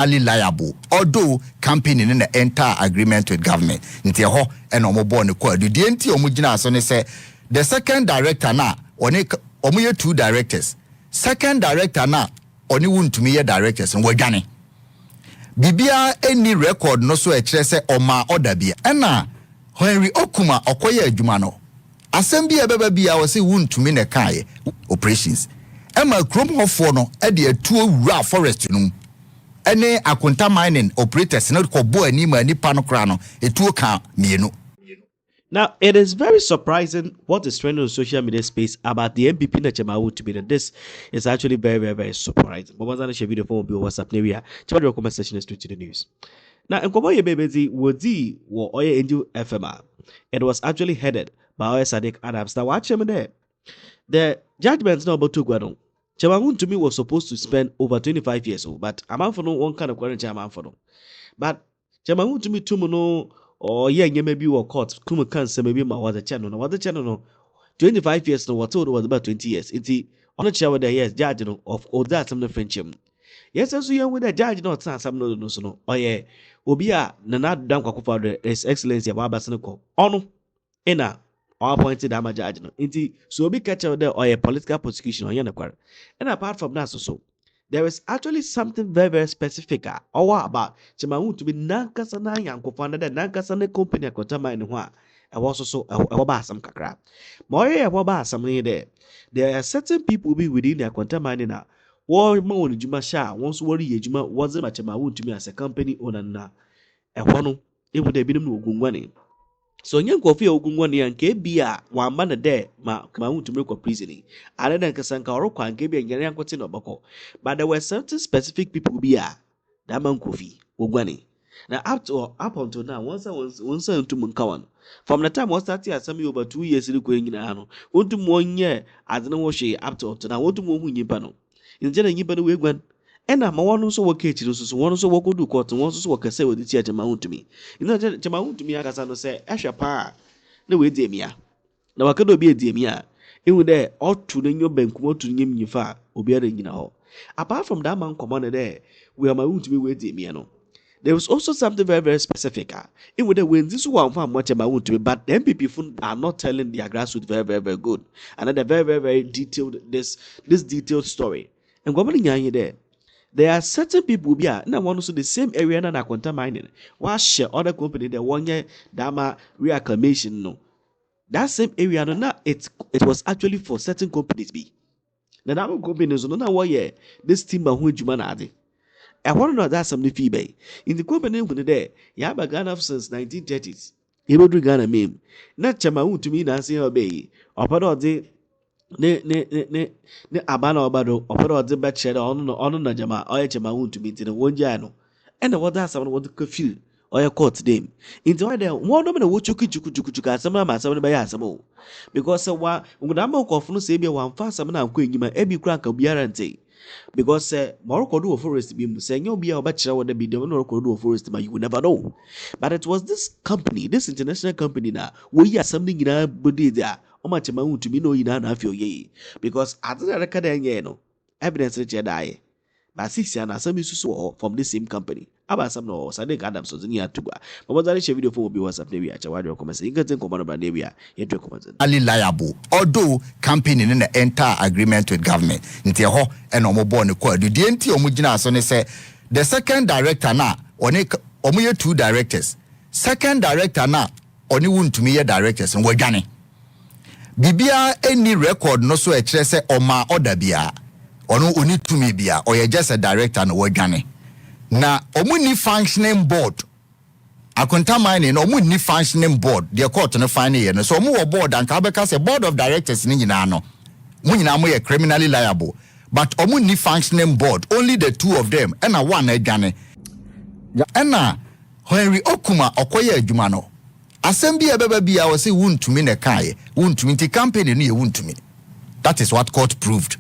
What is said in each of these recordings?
liable, although campaigning in the entire agreement with government. Nti ho and omobo ne kwa. The DNT omujina so ne say the second director na oni omuye 2 directors. Second director na oni Wontumi ye directors nwagane. Bibia any record no so e kire say oma order bia. Ena Henry Okuma okoye adwuma no. Asem bia beba bia wo say Wontumi ne kae operations. Emma krom hofo no e de atuo wura forest no. Ene akunta mining operators no ko bo ani ma nipa no kra no etuo ka mienu. Now, it is very surprising what is trending on social media space about the NPP Nachema Wontumi. And this is actually very, very, very surprising. But once I share video for WhatsApp area, check the comment section is to the news. Now, in Komoye Baby, Wodi wo Oye Indu FMR. It was actually headed by Oye Sadick Adams. Now, watch him there. The judgment now about 2 Guadon. Chema Wontumi was supposed to spend over 25 years old, but I'm out for no one kind of quarantine. I'm for no. But Chema Wontumi tumuno. Or maybe we court come cancer maybe my was a channel no 25 years no what told was about 20 years it's on a chair with the years judge of all that some the friendship yes as you with the judge not some no oh yeah obia nana dam kwakufa his excellency ababasenko ono ena or appointed ama judge no inti so obi catch out there or a political prosecution on yana kware and apart from that so there is actually something very, very specific or about Chema Wontumi nankasa na yankofo na nankasa na company akotama ne ho a also so ba asam kakra moye ba asam ne there are certain people be within the akotama ne na wo ma won djuma sha won so wori yejuma woze ma Chema Wontumi as a company owner na ho no e hu da binim no ogungwane so nyankofo ya ogungwane ya nke bia wa ma na de ma Chema Wontumi ko prison are na nkasa nka orokwa nke bia nyere yankote no bako but there were certain specific people bia that man kofi ogwane now up until now once Wontumi nkawan from the time we started assembly over 2 years liko nyina no Wontumi onye adene wo hwe up to now Wontumi hu nyipa no injena nyipa no we gwan ena ma wono so woka echi so wono so wokodu court wono so wokase wodi ti Chema Wontumi ina Chema Wontumi akasa no say ehwe pa na we di emia na wakado bi edi emia ehu de otu no nyo bankum otu nyem nyifa obi ara nyina ho apart from that man command there we are my Wontumi we di emia no there was also something very, very specific. Even the when this one found much about Wontumi, but the NPP are not telling their grassroots very, very, very good. And they're very, very, very detailed this detailed story. And government there are certain people here now want to the same area na quantum mining. Why share other company the 1 year dama reacclamation no. That same area no it was actually for certain companies be. Now that companies no na 1 year this team who juma na ade. I want to know that some fee in the company when there you have a Ghana since 1930s. Able to Ghana meme. Not Chema Wontumi na say obey. Opado de ne abana obado opado de betched on na jama or Chema Wontumi to the 1 year no. And what that someone want to feel or your court them. Into there one no what you chuku some by asamo. Because wa ngudama ko funu say be wan fa some na ko enyima e bi kura ka biara nte. Because Morocco do a forest beam saying you'll be a bachelor would be the Morocco do a forest, but you will never know. But it was this company, this international company now, we are something in our body there. How much amount to be no in an afio ye. Because at the academy, no evidence that you die. But 6 years, some is so from the same company. About some no Sadick Adams was near to but what I share video for be WhatsApp area. I want to comment. You can take command about area. You to comment. Liable, although campaigning in the entire agreement with government. Nti ho and omobo ne kwa. The DNT omujina so ne say the second director na oni omuye 2 directors. Second director na oni Wontumi ye directors nwagane. Bibia any record no so e kire say oma order bia. Ono oni tumi bia or you just a director no wagane. Na omuni functioning board akonta mining omuni functioning board the court no fine here no so omu board and kabeka say board of directors ni nyina no mu nyina mo ye criminally liable but omuni functioning board only the 2 of them and na one adwane na Henry Okuma okoye adwuma no asem bia beba bia wo say Wontumi ne kae Wontumi ti campaign no ye Wontumi that is what court proved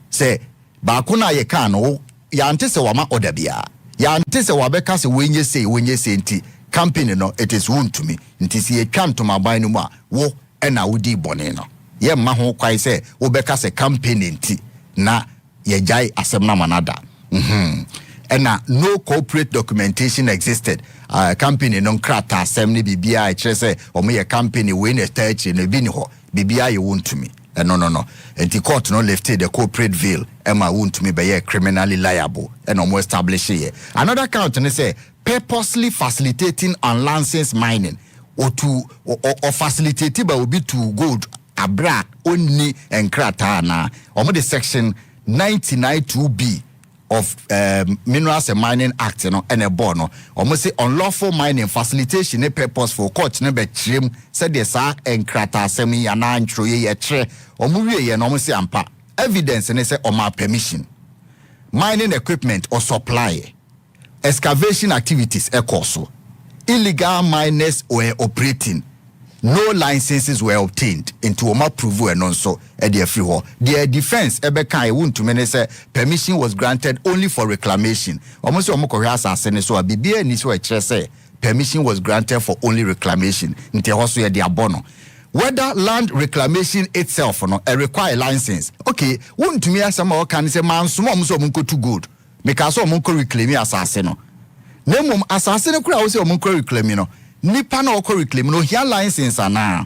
say ba kuna ye kan no ya ntese wama order bia ya ntese wabeka se wenye se nti campaign no it is Wontumi nti se etwa ntomaban no mu a wo na wodi bone no ye ma ho kwai se wo beka se campaign nti na ye jai asem na manada and no corporate documentation existed. Company non krata assembly BBI chese or me a company win a church in a biniho BBI you won't to me. No. And the court no lifted the corporate veil. Emma won't to me be criminally liable and almost establish here. Another count and they say purposely facilitating unlicensed mining or facilitated by will be to good abra only and kratana or the section 99(2)(b) of Minerals and Mining Act, and a bono almost say unlawful mining facilitation a purpose for court number trim said yes and krata semi and troye a tre or movie and almost say ampa evidence and they say my permission mining equipment or supply excavation activities a course illegal miners were operating. No licenses were obtained into Oma Pruvu and also at their free war. Their defense, Ebeka, Wontumi say permission was granted only for reclamation. Almost Omokohasa so a BBA Niswa say permission was granted for only reclamation. Nte also ya dia bono. Whether land reclamation itself or not, require license. Okay, Wontumi asama can say man sumo munko too good. Because munko reclaim asaseno. Nemum asaseno kura also munko reclaim no. Nipa na okọ reclaim no here license ana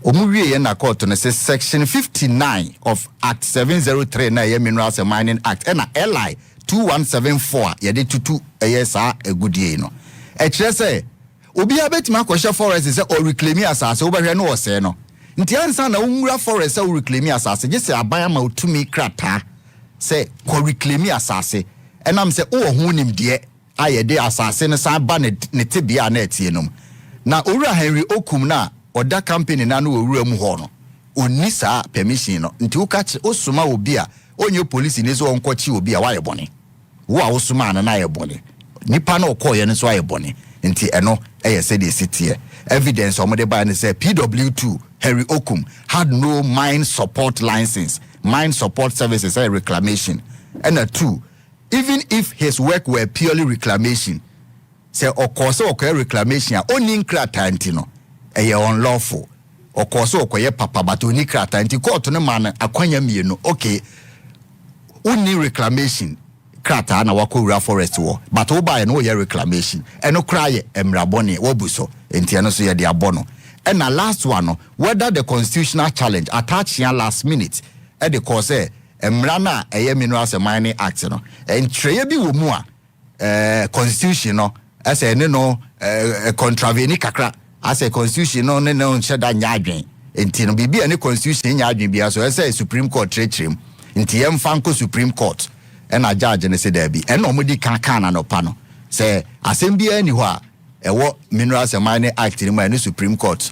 omuwie na court no say section 59 of act 703 na Minerals and Mining Act na LI 2174 ye de tutu sa agudie no e kire say obi abetima akọhye forest say o reclaim asase wo behwe no wo say no nti ansa na umura forest say o reclaim asase je say aban ma otumi krata say ko reclaim asase enam say o ho nim de ayede asase ne san ba ne tebia na etie nom na owura Henry Okum na oda company na no owura mu ho no onni saa permission no nti ukache osuma obi a onye police ne so onkochi obi a waye bone wo a osuma na ye bone nipa na okoye ne so aye bone nti eno eye se de sitie evidence omode ba ne say PW2 Henry Okum had no mine support license, mine support services and reclamation, and a 2 even if his work were purely reclamation, say of course reclamation only krata antino eye unlawful of course papa but only krata anti court no man akwanya mienu okay only reclamation krata na wako forest war but wo buy no ye reclamation and no cry emrabone wobuso enti eno so ye de abono and na last one no whether the constitutional challenge attached here last minute at the course Emrana Minerals and Mining Act no entreye bi wo mu a constitution no as a no contravene kakra as a constitution no nhyeda nya adwen enti no bibia ne constitution nya adwen bia so as a Supreme Court treacherem enti yem fanko Supreme Court and a judge ne say there be and omudi kan na no pa no say asem bia ni ho a ewo Minerals and Mining Act ni ma ne Supreme Court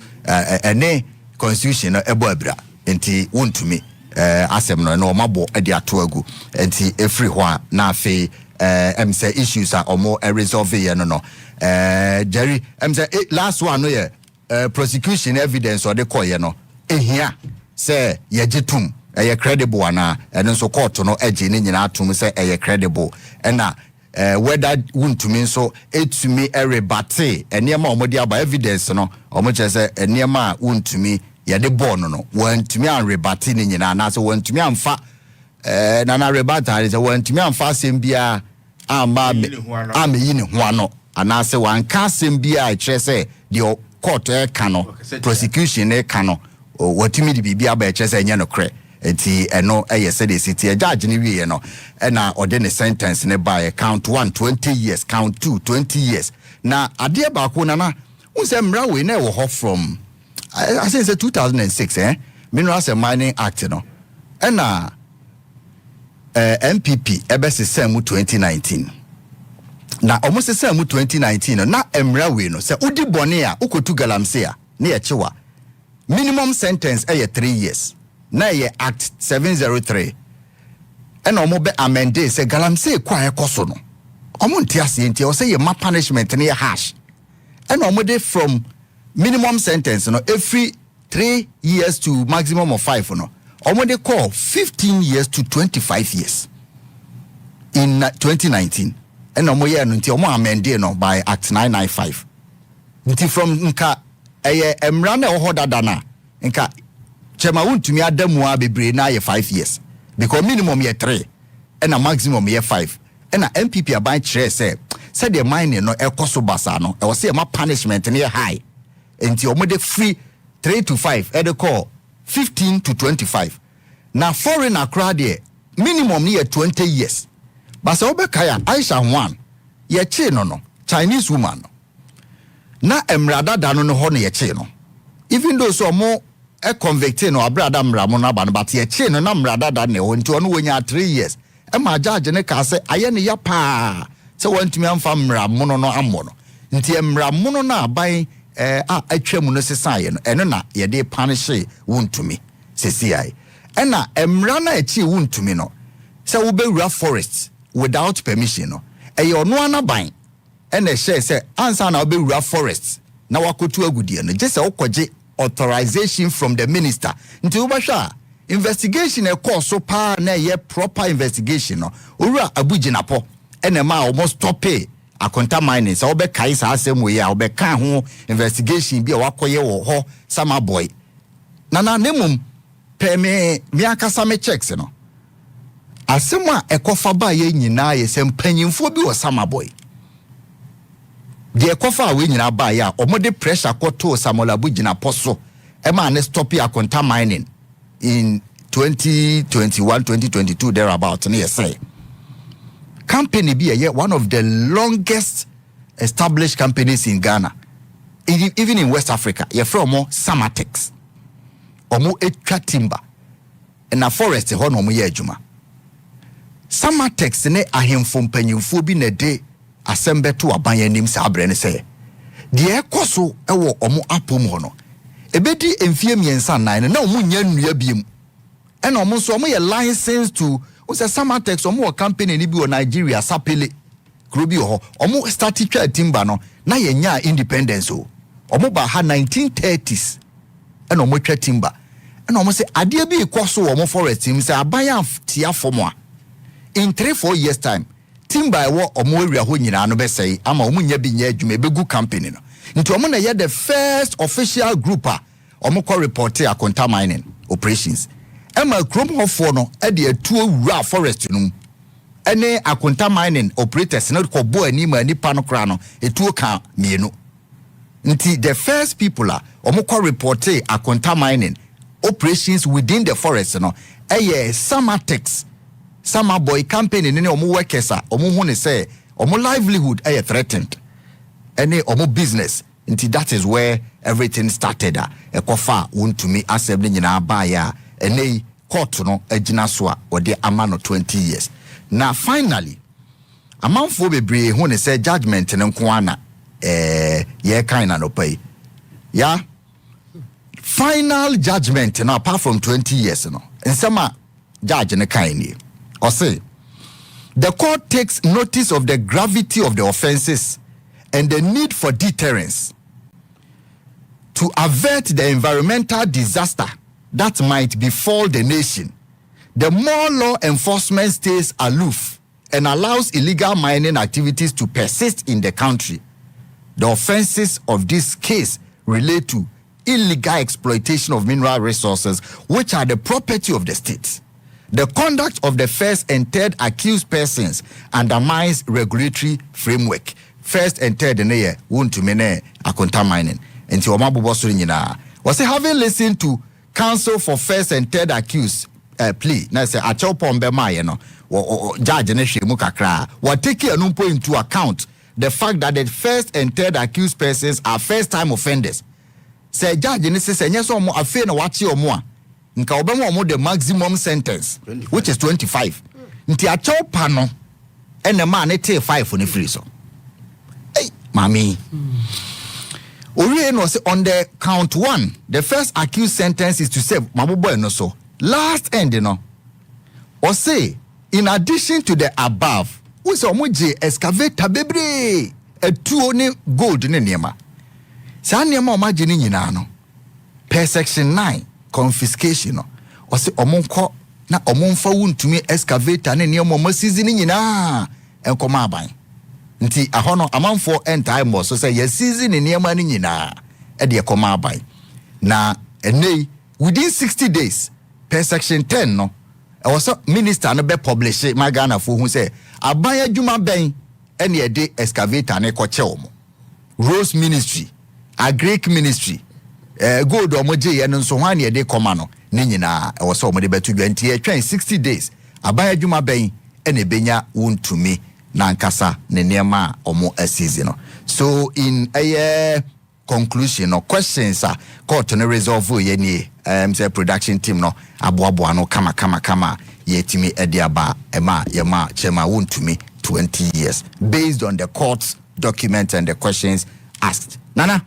ene constitution no ebo abra enti Wontumi asem no mabo ade ato agu enti every ho na afi say issues are more resolve here no Jerry say last one no ye prosecution evidence or the koye no ehia say ye gitum credible ana and so court no age ni nyina atum say credible and whether Wontumi so etumi rebate enema omodi aba evidence no omo che say enema Wontumi yede born no Wontumi an rebate ni nyina na so Wontumi amfa na rebate is Wontumi amfa sembia ama yini ho ano ana se wanka sembia che say the court kano prosecution kano Wontumi di bibia ba che say nya no kre enti eno say the city judge ni wie no na ode ne sentence ne by count 1 20 years count 2 20 years na ade ba ko na unse mra we na wo ho from I say it's 2006 Minerals and Mining Act no na NPP ebese semu 2019 na almost semu 2019 no na emra we no say udi bone a ukotu galamsey a na ye chewa minimum sentence 3 years na ye act 703 ena omo be amende say galamsey kwa ekoso no omo ntiase ntia o say ye ma punishment na ye harsh ena omo de from minimum sentence no every 3 years to maximum of 5 no omo de call 15 years to 25 years in 2019 ena omo ye no ntia omo amende no by act 995 nti from nka emra na ho dada na nka chema Wontumi adamu a bebre na ye 5 years because minimum ye 3 and a maximum year 5 and a NPP aban kyerɛ sɛ said the mining no ekoso basa no e was say ma punishment near high until omode free 3 to 5 e de call 15 to 25 na foreigner crowd there minimum near 20 years basa obekaya Aisha one ye che no Chinese woman na emrada dano no ho no ye che no even though so mo e convicted no abrada mramo na ba no but ye che no na mrada da ne ho nti ono wonya 3 years e ma judge ne ka se aye ne ya pa se wantumi amfa mramo no ammo no nti mramo no na aban a atwam no sesaye no eno na ye de punish Wontumi sesiai ena emra na echi Wontumi no se wo bewura forest without permission no eye ono anaban ena share se ansa na wo bewura forest na wakotu agudie no je se wokoje authorization from the minister nti wo bahwa investigation e course so pa na ye proper investigation no owura abuginapo ena ma almost stop akonta mining so obe kai sa asem we ya obe kan ho investigation bi a wakoye wo ho sama boy na nemum pe me akasa me checks no asem a ekofa ba ye nyina ye sem panyimfo bi wo sama boy de ekofa we nyina ba ya omode pressure koto samola bugina poso e ma ne stop akonta mining in 2021 2022 thereabout na say company be one of the longest established companies in Ghana, even in West Africa. You're from Samatex, omo etwa timber, and a forest ho no mo ye adwuma. Samatex ne ahemfo mpanyimfo bi na de assemble to aban anim sa abre ne say. De ekoso ewo omo apom ho no. Ebedi emfie miensa nan na omo nya nnua biem. And omo so omo ye license to Ose Samatex omo company ni bi o Nigeria sapele krobi ho omo start twa timber no na ye nya independence o omo ba ha 1930s and omo twa timber and omo say ade bi ikoso omo forest him say aban tia form in 3-4 years time timber wo omo area ho nyina no be say ama omo nya bi nya adwuma begu company no nti omo na ye the first official group omo ko report akonta mining operations Emma Chrome Hoffo no e de atuo wura forest no ene akonta mining operators no ko bo ani ma nipa no kra no etuo ka mienu nti the first people omo ko report akonta mining operations within the forest no eye Samatex Sama boy company ne omo workers omo hu ne say omo livelihood eye threatened ene omo business nti that is where everything started ekofa Wontumi assembly nyina ba ya ene court no agina so a ode amano 20 years na finally amanfo bebre hu ne say judgment ne nko ana ye kan na no pay ya final judgment no apart from 20 years no nsema judge ne kan ni or say the court takes notice of the gravity of the offenses and the need for deterrence to avert the environmental disaster that might befall the nation. The more law enforcement stays aloof and allows illegal mining activities to persist in the country, the offenses of this case relate to illegal exploitation of mineral resources, which are the property of the state. The conduct of the first and third accused persons undermines regulatory framework. First and third in the Wontumi ne akonta mining. And to Omabubo Surinina was having listened to counsel for first and third accused plea. Now say achopon be ma ye no judge ne hwemu kakra. What take into account the fact that the first and third accused persons are first time offenders. Say judge ne say enye so mo afi na wachi omo a nka obemo omo the maximum sentence 25. Which is 25. Nti achopa no ene ma ne take 5 ne free so. Hey, mami. On the count 1, the first accused sentence is to serve Mabubo no so. Last end, or say, in addition to the above, we saw muji excavator bebre a 2 gold ne niema. Sa niema omagini nyina no. Per section 9, confiscation no. Or say omonko na omonfa Wontumi excavator ne niema omasizi ni nyina enkoma aban. Nti ahono amanfo enter mo so say yes season ni niema ni nyina e de koma abai na enei within 60 days per section 10 no also minister no be publish my Ghana for who say aban adwuma ben ene e de excavator ne ko che omo Rose Ministry Agric Ministry gold omo je ye no so hwan e de koma no ne nyina e wo so omo de betu dwanti e twen 60 days aban adwuma ben ene benya Wontumi na nkasa ne niema omo asizi no. So in a conclusion or questions court no resolve ye ni say production team no aboabo no kama yetimi ediaba ema yema chema Wontumi 20 years based on the court's document and the questions asked. Nana